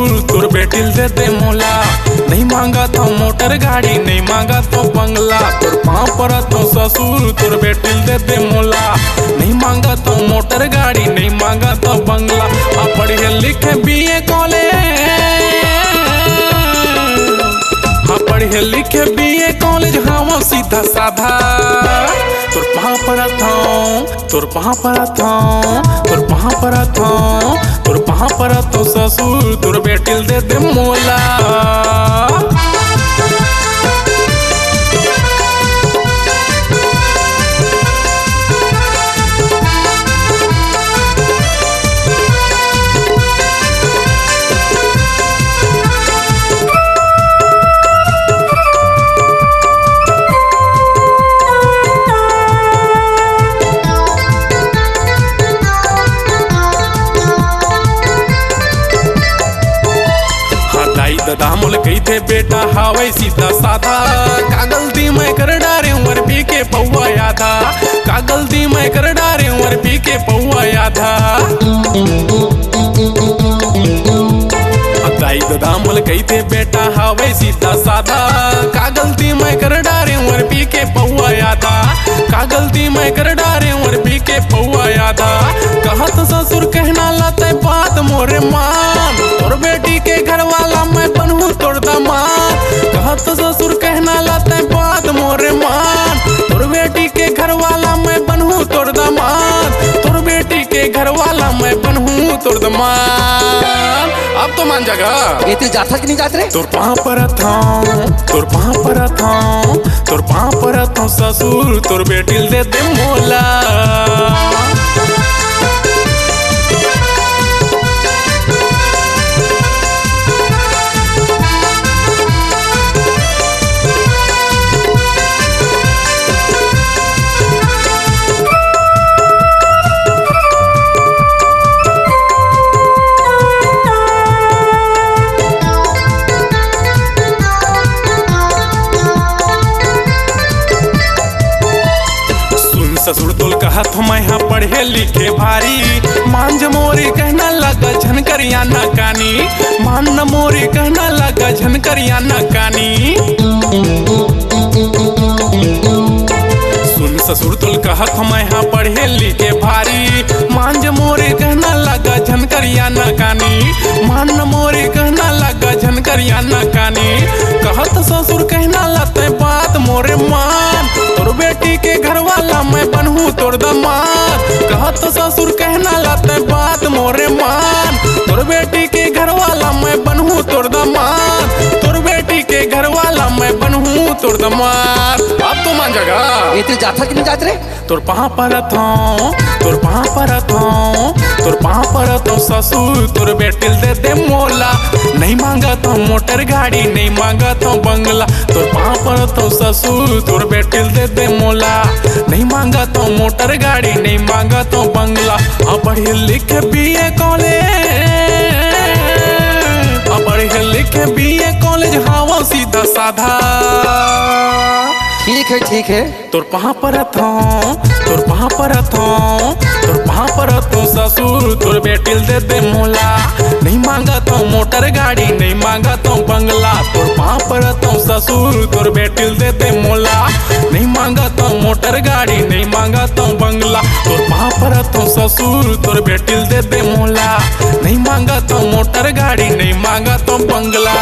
ससुर तोर बेटिल दे दे मोला। नहीं मांगा तो मोटर गाड़ी, नहीं मांगा तो बंगला, तोर पाँव पर तो ससुर तोर बेटिल दे दे मोला। नहीं मांगा तो मोटर गाड़ी, नहीं मांगा तो बंगला। अब पढ़े लिखे BA कॉलेज, हाँ पढ़े लिखे BA कॉलेज, हाँ वो सीधा साधा। तोर पाँव पर था, तोर पाँव पर था, तोर पाँव पर था, तोर पाँव पर तो ससुर तोर बेटिल दे दे मोला। दादा मोल कही थे बेटा हावे सीधा साधा। का गलती मैं कर डारे उमर पी के पौआ यादा, का गलती मैं कर डारे उमर पी के पौआ यादा। दाई दादा मोल कही थे बेटा हावे सीधा साधा। का गलती मैं कर डारे उमर पी के पौआ यादा, का गलती मैं कर डारे उमर पी के पौआ यादा। कहत ससुर कहना लाते बात मोरे मान, तोर बेटी के घर वाला मैं बनूं तोर दामाद। कहत ससुर कहना लाते बात मोरे मान, तोर बेटी के घर वाला मैं बनूं तोर दामाद, तोर बेटी के घर वाला मैं बनूं तोर दामाद। अब तो मान जागा। ये तू जाता कि नहीं जात रे? तोर पाँव पर था, तोर पाँव पर था, तोर पाँव पर था ससुर तोर बेटिल दे दे मोला। ससुर तोल कहत मैं हाँ पढ़े लिखे भारी। मान मोरी कहना लगा झनकरिया न कानी, मान मोरी कहना लगा झनकरिया न कानी। सुन ससुर तोल कहत मैं हाँ पढ़े लिखे भारी। मान मोरी कहना लगा झनकरिया न कानी, मान मोरी कहना लगा झनकरिया न कानी। कहत ससुर कहना लते बात मोरे मान, तोर बेटी के घर वाला मैं बनूं तोर दामाद। कहत ससुर कहना लाते बात मोरे मान, तोर बेटी के घर वाला मैं बनूं तोर दामाद, तोर बेटी के घर वाला मैं बनूं तोर दामाद। अब तो मान जागा। ये तू जाता कि नहीं जात रे? तोर पाँव पर था, तोर पाँव पर था, तोर पाँव पर तो ससुर तोर बेटिल दे दे मोला। नहीं मांगा तो मोटर गाड़ी, नहीं मांगा तो बंगला, तोर पाँव पर तो ससुर तोर बेटिल दे दे मोला। नहीं मांगा तो मोटर गाड़ी, नहीं मांगा तो बंगला। अब पढ़े लिखे BA कॉलेज, अब पढ़े लिखे BA कॉलेज, हाँ वो सीधा साधा। ठीक है ठीक है। तोर पाँव पर था, तोर पाँव पर था, तोर पाँव पर तो ससुर तोर बेटिल दे दे मोला। नहीं मांगा तो मोटर गाड़ी, नहीं मांगा तो बंगला, तोर पाँव पर तो ससुर तोर बेटिल दे दे मोला। नहीं मांगा तो मोटर गाड़ी, नहीं मांगा तो बंगला, तोर पाँव पर तो ससुर तोर बेटिल दे दे मोला। नहीं मांगा तो मोटर गाड़ी, नहीं मांगा तो बंगला।